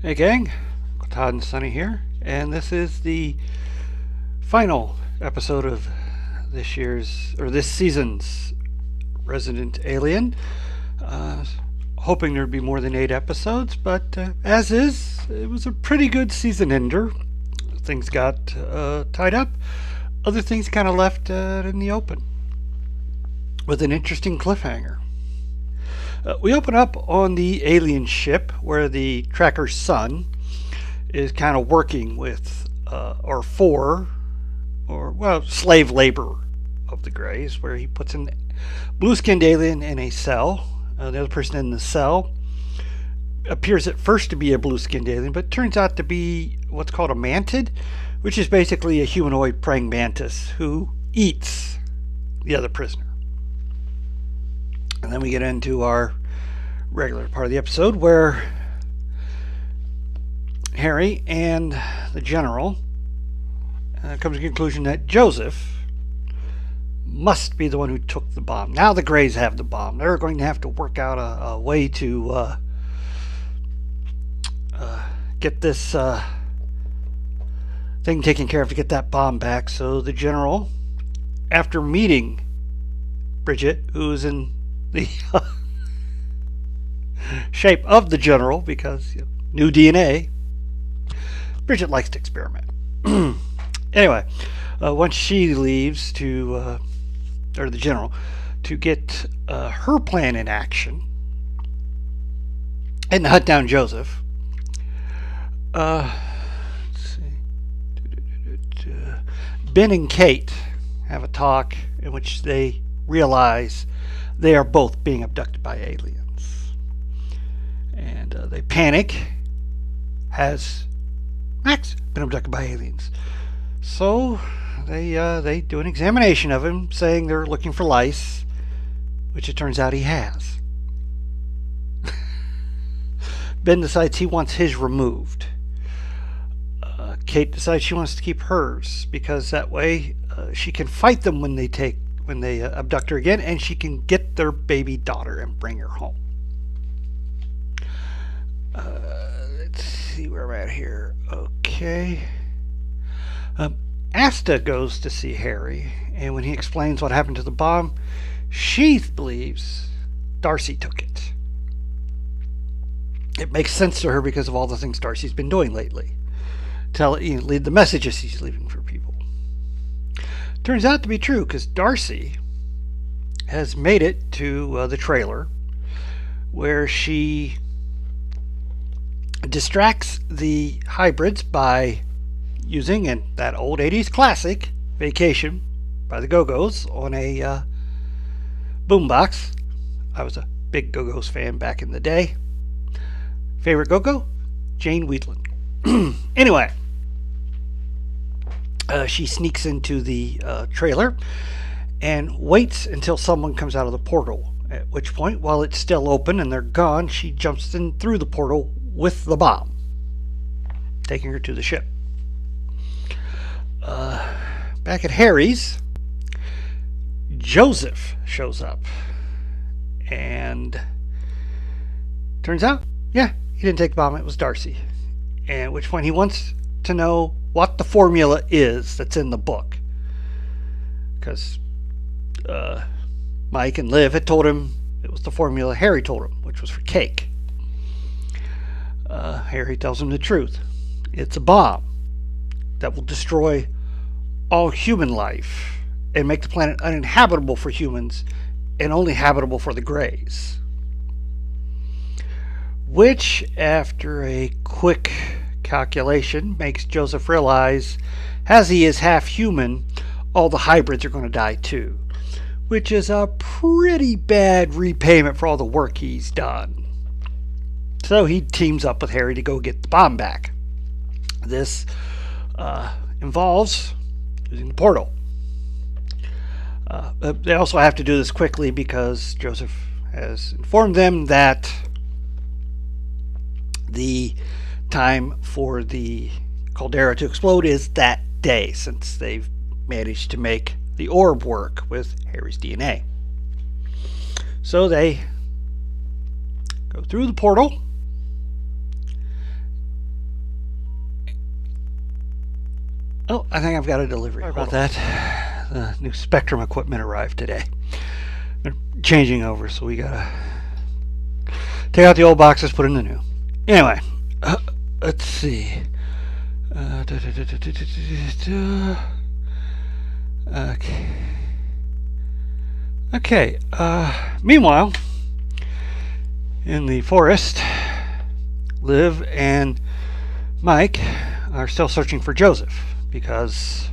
Hey gang, Todd and Sunny here, and this is the final episode of this season's Resident Alien. Hoping there'd be more than 8 episodes, but as is, it was a pretty good season ender. Things got tied up, other things kind of left in the open with an interesting cliffhanger. We open up on the alien ship where the tracker's son is kind of working with, slave labor of the Greys, where he puts an blue-skinned alien in a cell. The other person in the cell appears at first to be a blue-skinned alien, but turns out to be what's called a mantid, which is basically a humanoid praying mantis who eats the other prisoner. And then we get into our regular part of the episode where Harry and the general come to the conclusion that Joseph must be the one who took the bomb. Now the Greys have the bomb. They're going to have to work out a way to get this thing taken care of to get that bomb back. So the general, after meeting Bridget, who's in the shape of the general because new DNA, Bridget likes to experiment. Anyway, once she leaves the general, to get her plan in action and to hunt down Joseph, let's see. Ben and Kate have a talk in which they realize they are both being abducted by aliens. And they panic. Has Max been abducted by aliens? So they do an examination of him, saying they're looking for lice, which it turns out he has. Ben decides he wants his removed. Kate decides she wants to keep hers because that way she can fight them when they abduct her again, and she can get their baby daughter and bring her home. Let's see where I'm at here. Okay. Asta goes to see Harry, and when he explains what happened to the bomb, she believes Darcy took it. It makes sense to her because of all the things Darcy's been doing lately. Lead the messages he's leaving for people. Turns out to be true because Darcy has made it to the trailer where she distracts the hybrids by using that old 80s classic Vacation by the Go-Go's on a boombox. I was a big Go-Go's fan back in the day. Favorite Go-Go? Jane Wheatland. Anyway, she sneaks into the trailer and waits until someone comes out of the portal, at which point, while it's still open and they're gone, she jumps in through the portal with the bomb, taking her to the ship. Back at Harry's, Joseph shows up, and turns out, he didn't take the bomb, it was Darcy. And at which point he wants to know what the formula is that's in the book, because Mike and Liv had told him it was the formula Harry told him, which was for cake. Harry tells him the truth. It's a bomb that will destroy all human life and make the planet uninhabitable for humans and only habitable for the Greys. Which, after a quick calculation, makes Joseph realize, as he is half human, all the hybrids are going to die too. Which is a pretty bad repayment for all the work he's done. So he teams up with Harry to go get the bomb back. This involves using the portal. They also have to do this quickly because Joseph has informed them that the time for the caldera to explode is that day, since they've managed to make the orb work with Harry's DNA. So they go through the portal Oh, I think I've got a delivery. Sorry about that. The new Spectrum equipment arrived today. They're changing over, so we gotta take out the old boxes, put in the new. Anyway, let's see. Okay. Okay. Meanwhile, in the forest, Liv and Mike are still searching for Joseph because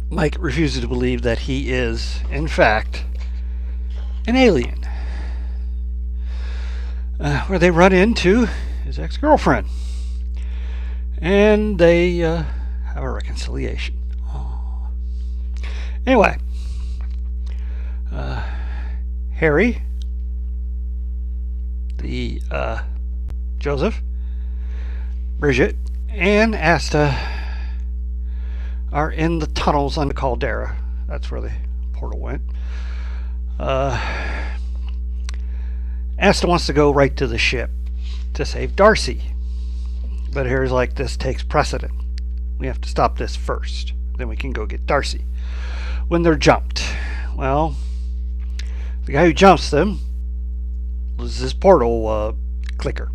Mike refuses to believe that he is, in fact, an alien. Where they run into his ex-girlfriend. And they have a reconciliation. Oh. Anyway, Harry, the Joseph, Bridget, and Asta are in the tunnels under Caldera. That's where the portal went. Asta wants to go right to the ship to save Darcy. But Harry's like, this takes precedent. We have to stop this first. Then we can go get Darcy. When they're jumped, well, the guy who jumps them loses his portal clicker.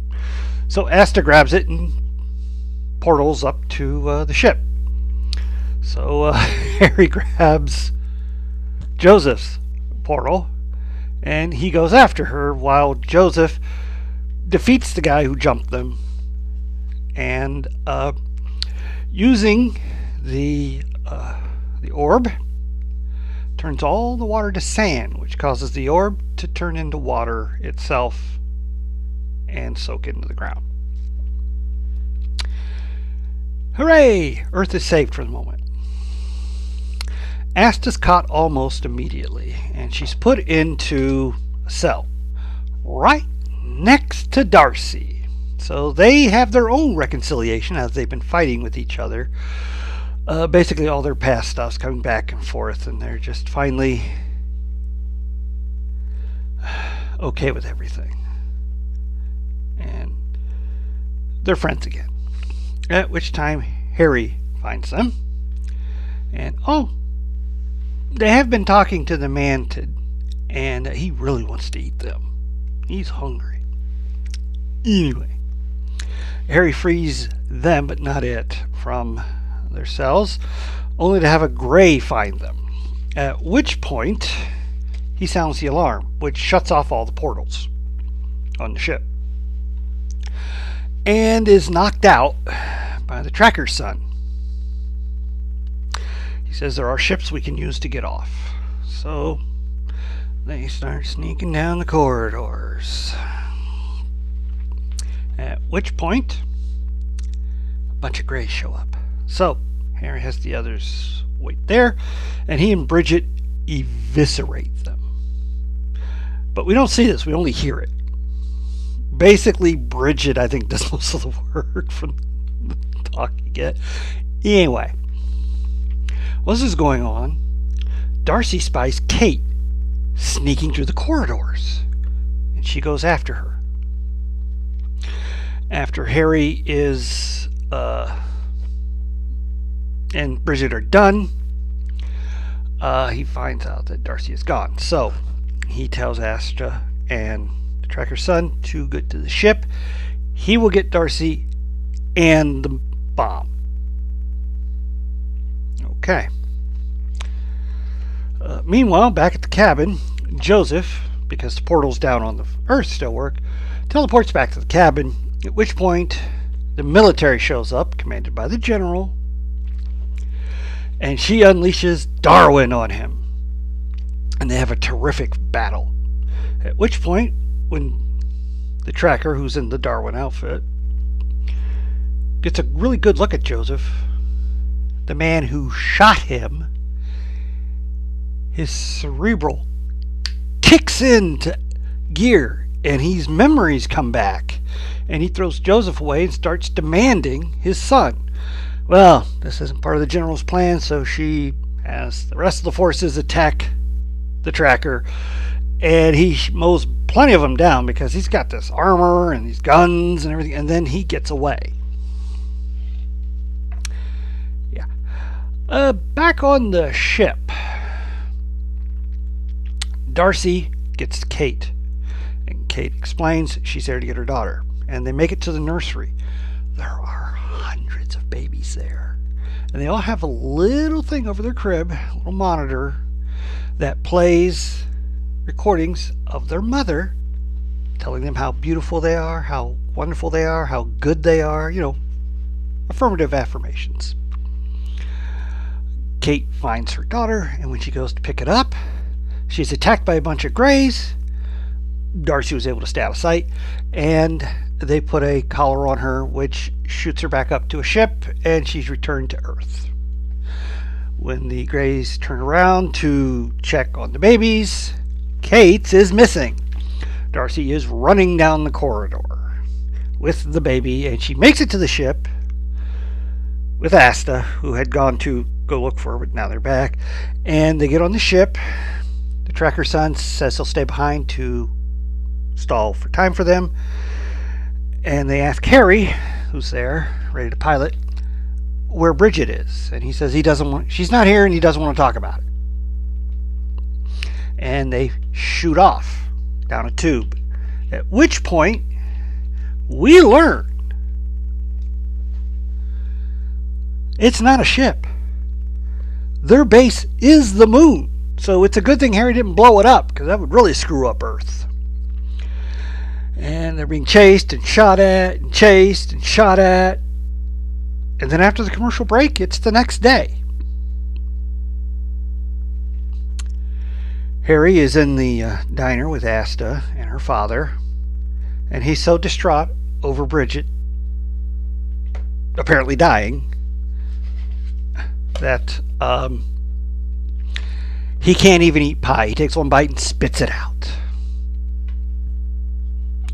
So Asta grabs it and portals up to the ship. So Harry grabs Joseph's portal and he goes after her while Joseph defeats the guy who jumped them and using the orb turns all the water to sand, which causes the orb to turn into water itself and soak into the ground. Hooray! Earth is saved for the moment. Asta's caught almost immediately, and she's put into a cell right next to Darcy. So they have their own reconciliation as they've been fighting with each other. Basically all their past stuff's coming back and forth, and they're just finally okay with everything. And they're friends again. At which time Harry finds them. And they have been talking to the Mantid, and he really wants to eat them. He's hungry. Anyway, Harry frees them, but not it, from their cells, only to have a Grey find them. At which point, he sounds the alarm, which shuts off all the portals on the ship, and is knocked out by the tracker's son. He says there are ships we can use to get off. So they start sneaking down the corridors. At which point, a bunch of Greys show up. So Harry has the others wait there, and he and Bridget eviscerate them. But we don't see this, we only hear it. Basically, Bridget, I think, does most of the work from the talk you get. Anyway, while this is going on, Darcy spies Kate sneaking through the corridors, and she goes after her. After Harry is and Bridget are done, he finds out that Darcy is gone. So he tells Asta and the tracker's son to get to the ship. He will get Darcy and the bomb. Okay. Meanwhile, back at the cabin, Joseph, because the portals down on the Earth still work, teleports back to the cabin, at which point the military shows up, commanded by the general, and she unleashes Darwin on him. And they have a terrific battle. At which point, when the tracker, who's in the Darwin outfit, gets a really good look at Joseph, the man who shot him, his cerebral kicks into gear, and his memories come back, and he throws Joseph away and starts demanding his son. Well, this isn't part of the general's plan, so she has the rest of the forces attack the tracker, and he mows plenty of them down because he's got this armor and these guns and everything, and then he gets away. Back on the ship, Darcy gets Kate, and Kate explains she's there to get her daughter. And they make it to the nursery. There are hundreds of babies there, and they all have a little thing over their crib, a little monitor that plays recordings of their mother telling them how beautiful they are, how wonderful they are, how good they are, affirmative affirmations. Kate finds her daughter, and when she goes to pick it up, she's attacked by a bunch of greys. Darcy was able to stay out of sight, and they put a collar on her, which shoots her back up to a ship, and she's returned to Earth. When the greys turn around to check on the babies, Kate is missing. Darcy is running down the corridor with the baby, and she makes it to the ship with Asta, who had gone to go look for her, but now they're back. And they get on the ship. The tracker son says he'll stay behind to stall for time for them. And they ask Harry, who's there, ready to pilot, where Bridget is. And he says she's not here, and he doesn't want to talk about it. And they shoot off down a tube. At which point, we learn it's not a ship. Their base is the moon. So it's a good thing Harry didn't blow it up, because that would really screw up Earth. And they're being chased and shot at, and chased and shot at. And then after the commercial break, it's the next day. Harry is in the diner with Asta and her father, and he's so distraught over Bridget apparently dying that he can't even eat pie. He takes one bite and spits it out.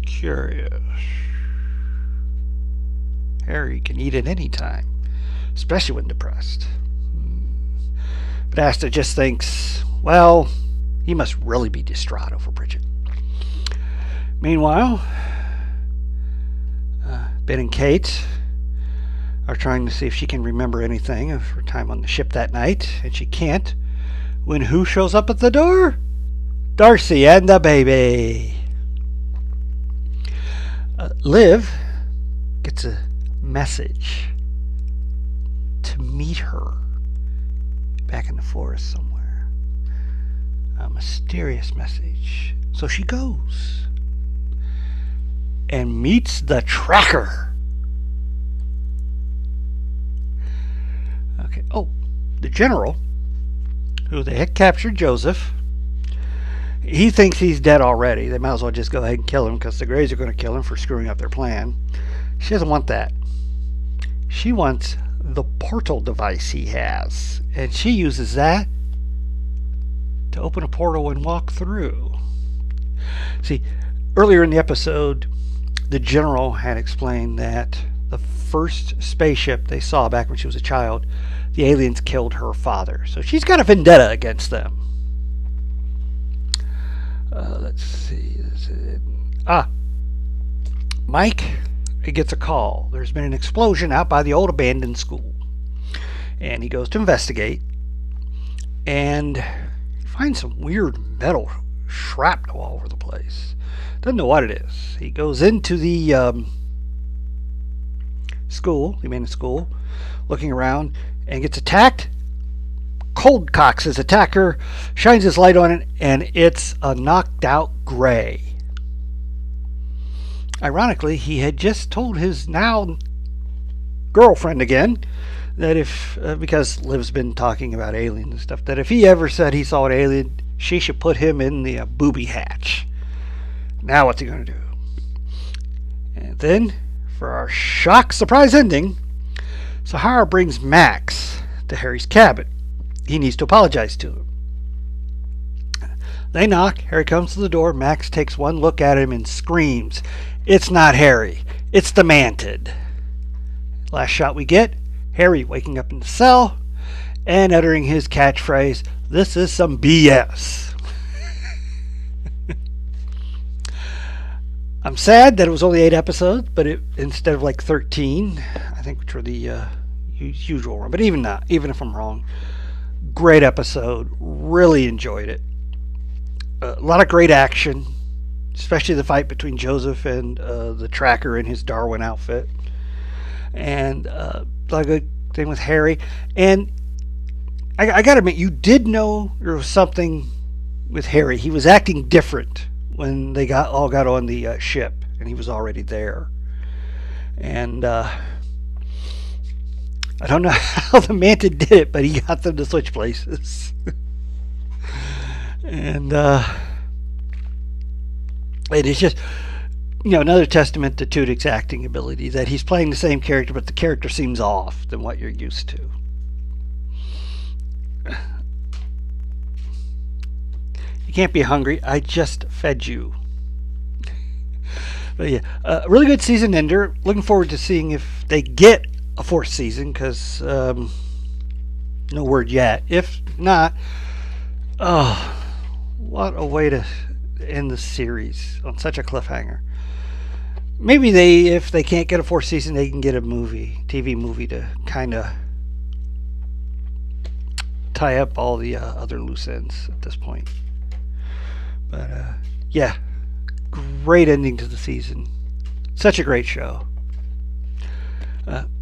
Curious. Harry can eat at any time, especially when depressed. But Asta just thinks, well, he must really be distraught over Bridget. Meanwhile, Ben and Kate are trying to see if she can remember anything of her time on the ship that night, and she can't. When who shows up at the door? Darcy and the baby. Liv gets a message to meet her back in the forest somewhere. A mysterious message. So she goes and meets the tracker. Okay. Oh, the general, who they had captured, Joseph, he thinks he's dead already. They might as well just go ahead and kill him, because the Greys are going to kill him for screwing up their plan. She doesn't want that. She wants the portal device he has, and she uses that to open a portal and walk through. See, earlier in the episode, the general had explained that the first spaceship they saw back when she was a child, the aliens killed her father. So she's got a vendetta against them. Let's see. Mike gets a call. There's been an explosion out by the old abandoned school. And he goes to investigate. And he finds some weird metal shrapnel all over the place. Doesn't know what it is. He goes into the school, the abandoned school, looking around, and gets attacked. Cold cocks his attacker, shines his light on it, and it's a knocked out Gray. Ironically, he had just told his now girlfriend again that if, because Liv's been talking about aliens and stuff, that if he ever said he saw an alien, she should put him in the booby hatch. Now what's he going to do? And then, for our shock surprise ending, Sahara brings Max to Harry's cabin. He needs to apologize to him. They knock. Harry comes to the door. Max takes one look at him and screams, "It's not Harry. It's the Mantid." Last shot we get, Harry waking up in the cell and uttering his catchphrase, "This is some BS." I'm sad that it was only 8 episodes, but instead of like 13, I think, which were the usual run. But even if I'm wrong, great episode. Really enjoyed it. A lot of great action, especially the fight between Joseph and the tracker in his Darwin outfit, and a good thing with Harry. And I gotta admit, you did know there was something with Harry. He was acting different when they all got on the ship, and he was already there. And I don't know how the Manta did it, but he got them to switch places. And it is just, another testament to Tudyk's acting ability, that he's playing the same character, but the character seems off than what you're used to. You can't be hungry. I just fed you. But yeah, a really good season ender. Looking forward to seeing if they get a fourth season, because no word yet. If not, oh, what a way to end the series on such a cliffhanger. Maybe if they can't get a fourth season, they can get a TV movie to kind of tie up all the other loose ends at this point. But yeah, great ending to the season. Such a great show.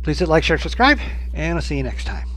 Please hit like, share, subscribe, and I'll see you next time.